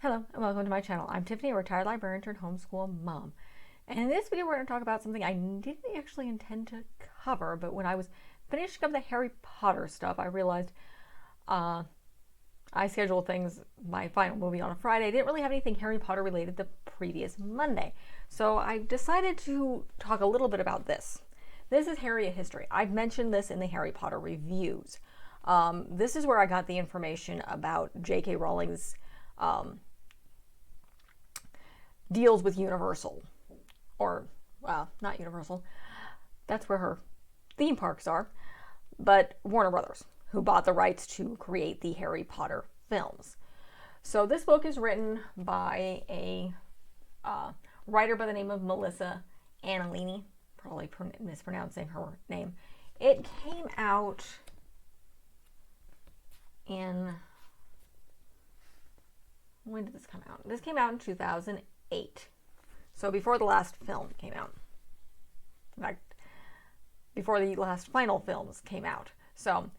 Hello and welcome to my channel. I'm Tiffany, a retired librarian turned homeschool mom. And in this video we're going to talk about something I didn't actually intend to cover, but when I was finishing up the Harry Potter stuff, I realized I scheduled my final movie on a Friday. I didn't really have anything Harry Potter related the previous Monday. So I decided to talk a little bit about this. This is Harry a History. I've mentioned this in the Harry Potter reviews. This is where I got the information about J.K. Rowling's deals with Universal, or not Universal, that's where her theme parks are, but Warner Brothers, who bought the rights to create the Harry Potter films. So this book is written by a writer by the name of Melissa Anelli, probably mispronouncing her name. It came out in, when did this come out? This came out in 2008. So before the last film came out. In fact, before the last final films came out. So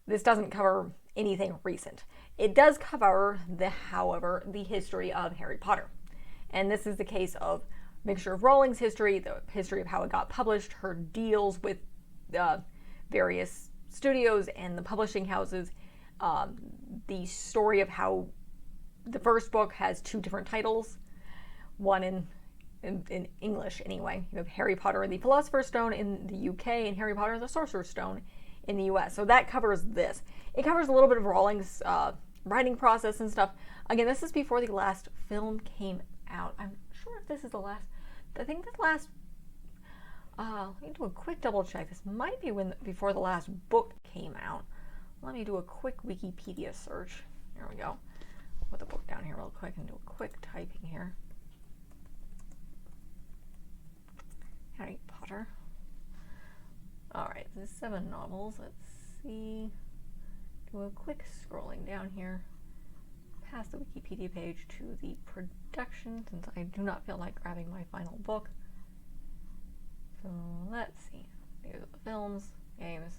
this doesn't cover anything recent. It does cover, however, the history of Harry Potter. And this is the case of a mixture of Rowling's history, the history of how it got published, her deals with various studios and the publishing houses, the story of how the first book has two different titles, one in English anyway. You have Harry Potter and the Philosopher's Stone in the UK and Harry Potter and the Sorcerer's Stone in the US. So that covers this. It covers a little bit of Rowling's writing process and stuff. Again, this is before the last film came out. I'm not sure if this is the last. I think the last. Let me do a quick double check. This might be before the last book came out. Let me do a quick Wikipedia search. There we go. Put the book down here real quick and do a quick typing here. Harry Potter. Alright, there's 7 novels. Let's see. Do a quick scrolling down here past the Wikipedia page to the production, since I do not feel like grabbing my final book. So let's see. These are the films, games,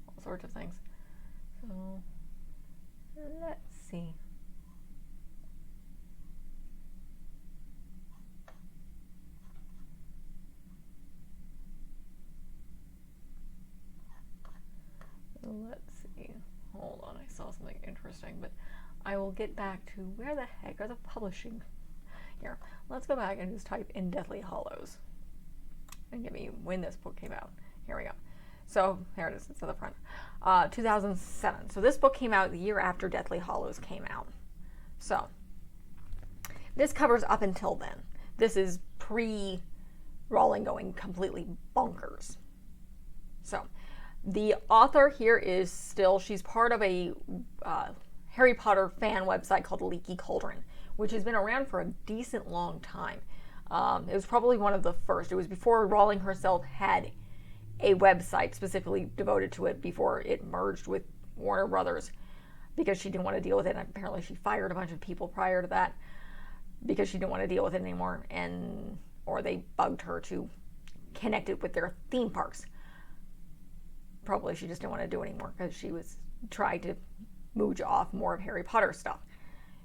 all sorts of things. So let's see. Let's see. Hold on, I saw something interesting, but I will get back to where the heck are the publishing. Here, let's go back and just type in Deathly Hallows and give me when this book came out. Here we go. So here it is. It's at the front. 2007. So this book came out the year after Deathly Hallows came out. So this covers up until then. This is pre-Rowling going completely bonkers. So the author here is still, she's part of a Harry Potter fan website called Leaky Cauldron, which has been around for a decent long time. It was probably one of the first. It was before Rowling herself had a website specifically devoted to it, before it merged with Warner Brothers, because she didn't want to deal with it. And apparently she fired a bunch of people prior to that because she didn't want to deal with it anymore, or they bugged her to connect it with their theme parks. Probably she just didn't want to do it anymore because she was trying to mooch off more of Harry Potter stuff.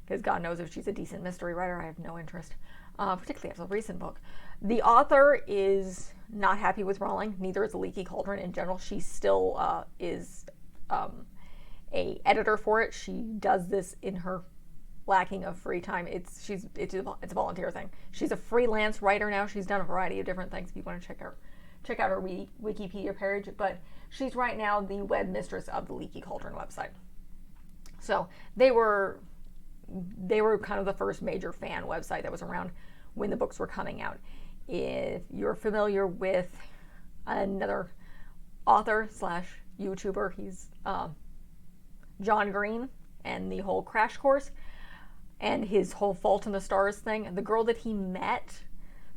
Because God knows if she's a decent mystery writer, I have no interest, particularly after the recent book. The author is not happy with Rowling. Neither is the Leaky Cauldron in general. She still is a editor for it. She does this in her lacking of free time. It's a volunteer thing. She's a freelance writer now. She's done a variety of different things. If you want to check out her Wikipedia page, but she's right now the web mistress of the Leaky Cauldron website. So they were kind of the first major fan website that was around when the books were coming out. If you're familiar with another author / YouTuber, he's John Green, and the whole Crash Course and his whole Fault in the Stars thing. The girl that he met,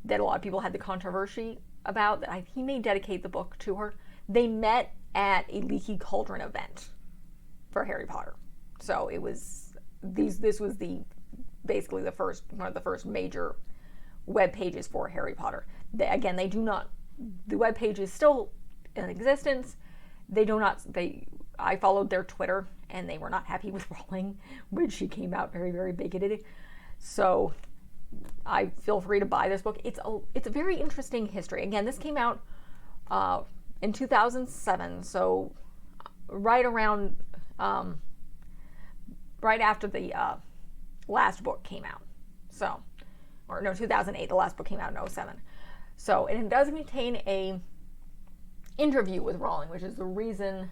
that a lot of people had the controversy about, that he may dedicate the book to her. They met at a Leaky Cauldron event for Harry Potter. So it was this was basically one of the first major web pages for Harry Potter. The web page is still in existence. I followed their Twitter, and they were not happy with Rowling when she came out very, very bigoted. So I feel free to buy this book. It's a very interesting history. Again, this came out in 2007, so right around right after the last book came out. So, or no, 2008. The last book came out in 2007. So, and it does contain a interview with Rowling, which is the reason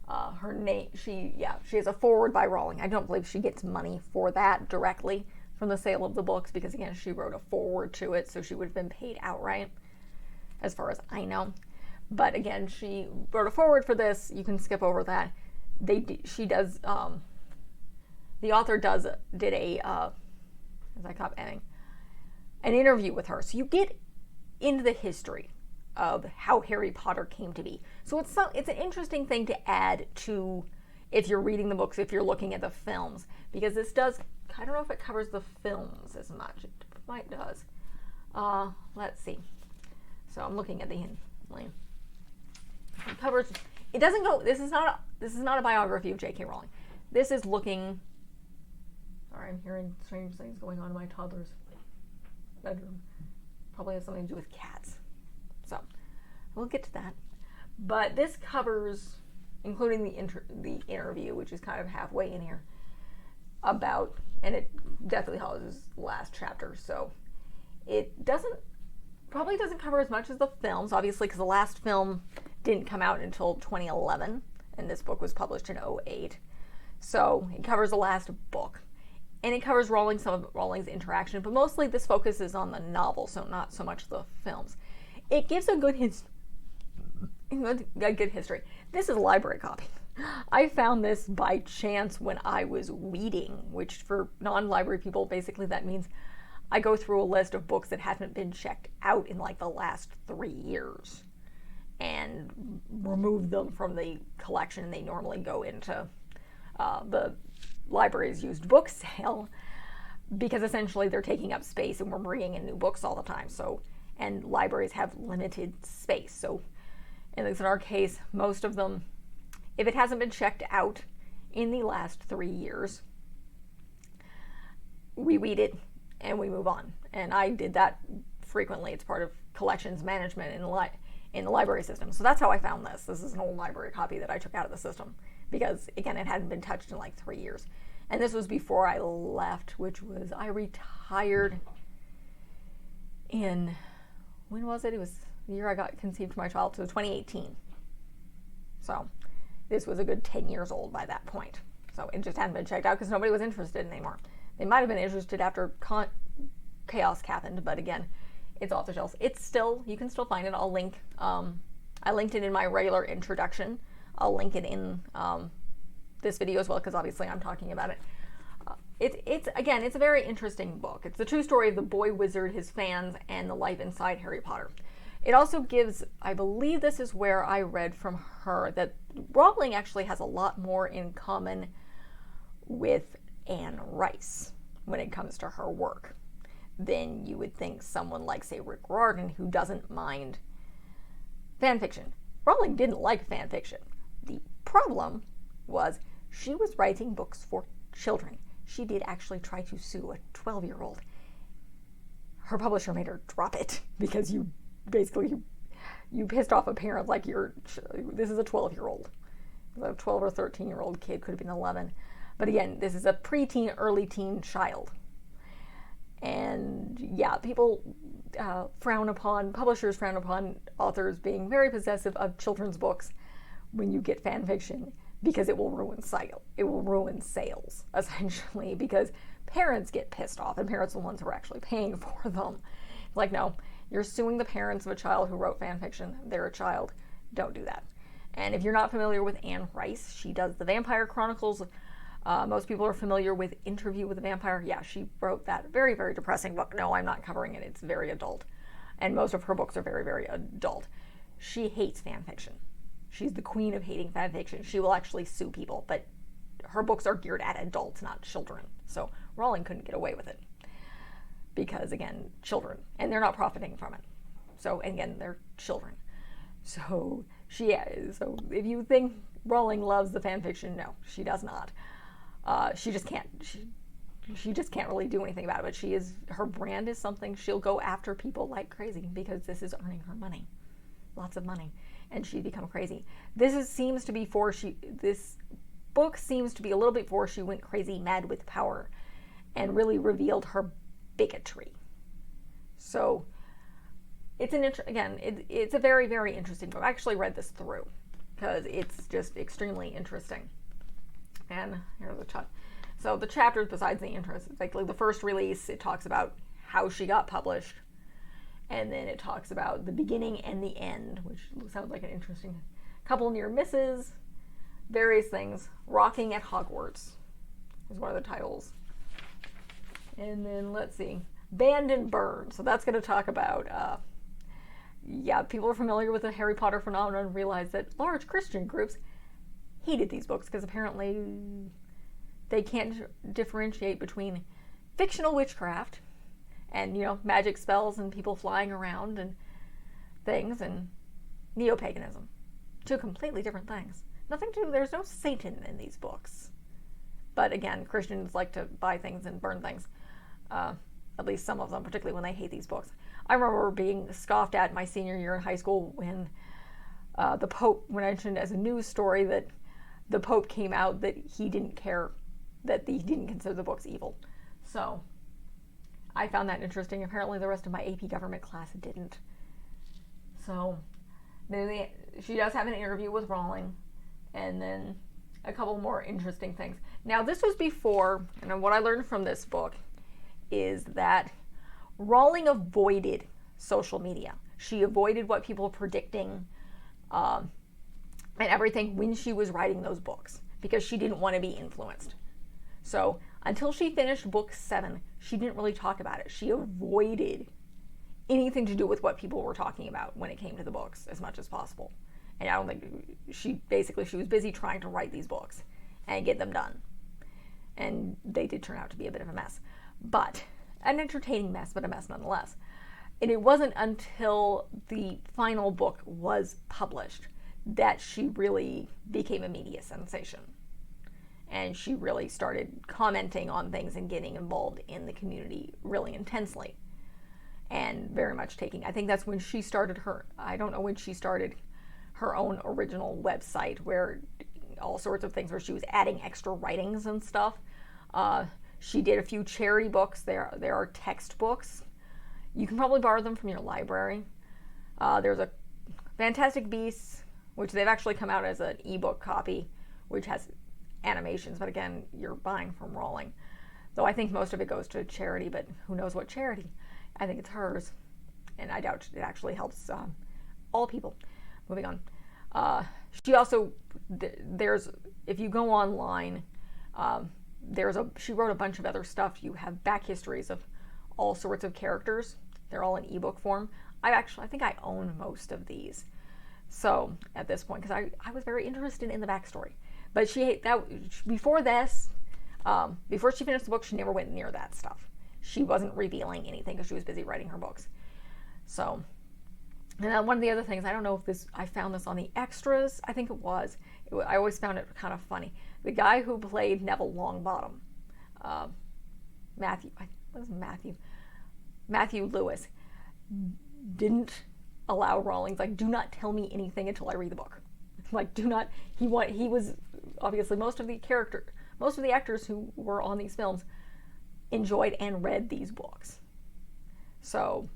her name. She has a foreword by Rowling. I don't believe she gets money for that directly from the sale of the books, because again, she wrote a foreword to it, so she would have been paid outright, as far as I know. But again, she wrote a foreword for this. You can skip over that. She does. The author did a as I kept ending, an interview with her, so you get into the history of how Harry Potter came to be. So it's an interesting thing to add to if you're reading the books, if you're looking at the films, because this does. I don't know if it covers the films as much. It might does. Let's see. So I'm looking at the link. It covers. It doesn't go. This is not a biography of J.K. Rowling. This is looking. Sorry, I'm hearing strange things going on in my toddler's bedroom. Probably has something to do with cats. So we'll get to that. But this covers, including the interview, which is kind of halfway in here, about, and it Deathly Hallows is the last chapter, so it probably doesn't cover as much as the films, obviously, because the last film didn't come out until 2011, and this book was published in 2008. So it covers the last book, and it covers some of Rowling's interaction, but mostly this focuses on the novel, so not so much the films. It gives a good history. This is a library copy. I found this by chance when I was weeding, which for non-library people, basically that means I go through a list of books that haven't been checked out in like the last 3 years and remove them from the collection. They normally go into the library's used book sale, because essentially they're taking up space and we're bringing in new books all the time. So, and libraries have limited space. So, at least in our case, most of them, if it hasn't been checked out in the last 3 years, we weed it and we move on. And I did that frequently. It's part of collections management in the library system. So that's how I found this. This is an old library copy that I took out of the system because, again, it hadn't been touched in like 3 years. And this was before I left, which was, I retired in, when was it? It was the year I got conceived my child, so 2018. So this was a good 10 years old by that point. So it just hadn't been checked out because nobody was interested anymore. They might have been interested after Chaos happened, but again, it's off the shelves. It's still, you can still find it. I'll link, I linked it in my regular introduction. I'll link it in this video as well, because obviously I'm talking about it. It's a very interesting book. It's the true story of the boy wizard, his fans, and the life inside Harry Potter. It also gives, I believe this is where I read from her, that Rowling actually has a lot more in common with Anne Rice when it comes to her work than you would think someone like, say, Rick Riordan, who doesn't mind fan fiction. Rowling didn't like fan fiction. The problem was she was writing books for children. She did actually try to sue a 12-year-old. Her publisher made her drop it because you pissed off a parent like this is a 12-year-old. A 12 or 13-year-old kid, could have been 11. But again, this is a preteen, early teen child. And yeah, people publishers frown upon authors being very possessive of children's books when you get fan fiction, because it will ruin sales, essentially, because parents get pissed off, and parents are the ones who are actually paying for them. Like, no, you're suing the parents of a child who wrote fan fiction. They're a child. Don't do that. And if you're not familiar with Anne Rice, she does the Vampire Chronicles. Most people are familiar with Interview with a Vampire. Yeah, she wrote that very, very depressing book. No, I'm not covering it. It's very adult. And most of her books are very, very adult. She hates fan fiction. She's the queen of hating fan fiction. She will actually sue people, but her books are geared at adults, not children. So Rowling couldn't get away with it because, again, children, and they're not profiting from it. So, again, they're children. So so if you think Rowling loves the fan fiction, no, she does not. She just can't. she just can't really do anything about it. But her brand is something she'll go after people like crazy because this is earning her money, lots of money, and she's become crazy. This book seems to be a little bit before she went crazy mad with power and really revealed her bigotry. So it's it's a very, very interesting book. I actually read this through because it's just extremely interesting. And here's the chat. So the chapters, besides the interest, it's like the first release, it talks about how she got published, and then it talks about the beginning and the end, which sounds like an interesting couple near misses, various things. Rocking at Hogwarts is one of the titles. And then let's see, Banned and Burned. So that's going to talk about, people are familiar with the Harry Potter phenomenon realize that large Christian groups hated these books because apparently they can't differentiate between fictional witchcraft and, magic spells and people flying around and things and neo-paganism. Two completely different things. There's no Satan in these books. But again, Christians like to buy things and burn things. At least some of them, particularly when they hate these books. I remember being scoffed at my senior year in high school when the Pope mentioned as a news story that the Pope came out that he didn't care, that he didn't consider the books evil. So I found that interesting. Apparently the rest of my AP government class didn't. So she does have an interview with Rowling, and then a couple more interesting things. Now this was before, and what I learned from this book is that Rowling avoided social media. She avoided what people were predicting and everything when she was writing those books because she didn't want to be influenced. So until she finished book 7, she didn't really talk about it. She avoided anything to do with what people were talking about when it came to the books as much as possible. And I don't think she was busy trying to write these books and get them done. And they did turn out to be a bit of a mess. But an entertaining mess, but a mess nonetheless. And it wasn't until the final book was published that she really became a media sensation. And she really started commenting on things and getting involved in the community really intensely. And very much I think that's when she started I don't know when she started her own original website where all sorts of things where she was adding extra writings and stuff. She did a few charity books. There are textbooks. You can probably borrow them from your library. There's a Fantastic Beasts, which they've actually come out as an ebook copy, which has animations, but again, you're buying from Rowling. Though I think most of it goes to charity, but who knows what charity. I think it's hers, and I doubt it actually helps all people. Moving on. She also, if you go online, she wrote a bunch of other stuff. You have back histories of all sorts of characters. They're all in ebook form. I think I own most of these. So at this point, because I was very interested in the backstory. But before she finished the book, she never went near that stuff. She wasn't revealing anything because she was busy writing her books. So, and then one of the other things, I don't know if I found this on the extras. I think it was. I always found it kind of funny. The guy who played Neville Longbottom, Matthew Lewis, didn't allow Rowling, do not tell me anything until I read the book. He was obviously most of the actors who were on these films enjoyed and read these books. So,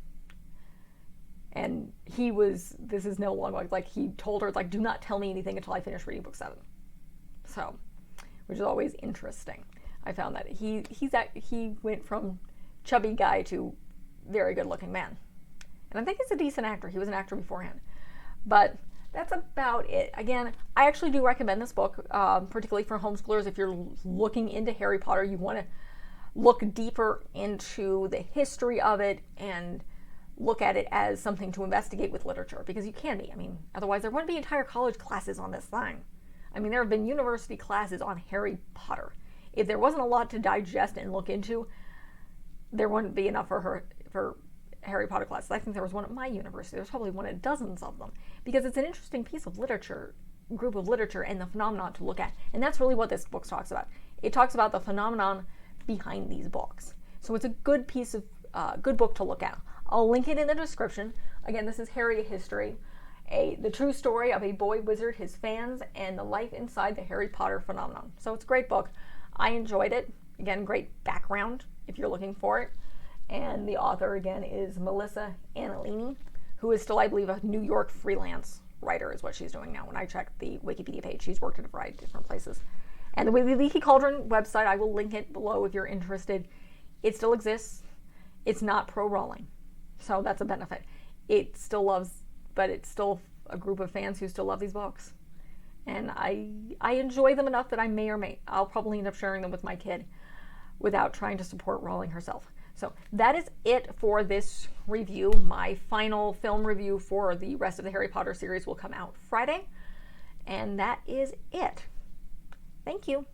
and this is no longer, he told her, do not tell me anything until I finish reading book 7. So, which is always interesting. I found that he went from chubby guy to very good looking man. And I think he's a decent actor. He was an actor beforehand. But that's about it. Again, I actually do recommend this book, particularly for homeschoolers. If you're looking into Harry Potter, you want to look deeper into the history of it and look at it as something to investigate with literature, because you can be. Otherwise there wouldn't be entire college classes on this thing. There have been university classes on Harry Potter. If there wasn't a lot to digest and look into, there wouldn't be enough for Harry Potter classes. I think there was one at my university. There's probably one at dozens of them, because it's an interesting piece of literature, group of literature, and the phenomenon to look at. And that's really what this book talks about. It talks about the phenomenon behind these books. So it's a good piece of, good book to look at. I'll link it in the description. Again, this is Harry History, the true story of a boy wizard, his fans, and the life inside the Harry Potter phenomenon. So it's a great book. I enjoyed it. Again, great background if you're looking for it. And the author, again, is Melissa Anelli, who is still, I believe, a New York freelance writer is what she's doing now. When I checked the Wikipedia page, she's worked at a variety of different places. And the Leaky Cauldron website, I will link it below if you're interested. It still exists. It's not pro-Rowling, so that's a benefit. It still loves, but it's still a group of fans who still love these books. And I enjoy them enough that I'll probably end up sharing them with my kid without trying to support Rowling herself. So that is it for this review. My final film review for the rest of the Harry Potter series will come out Friday. And that is it. Thank you.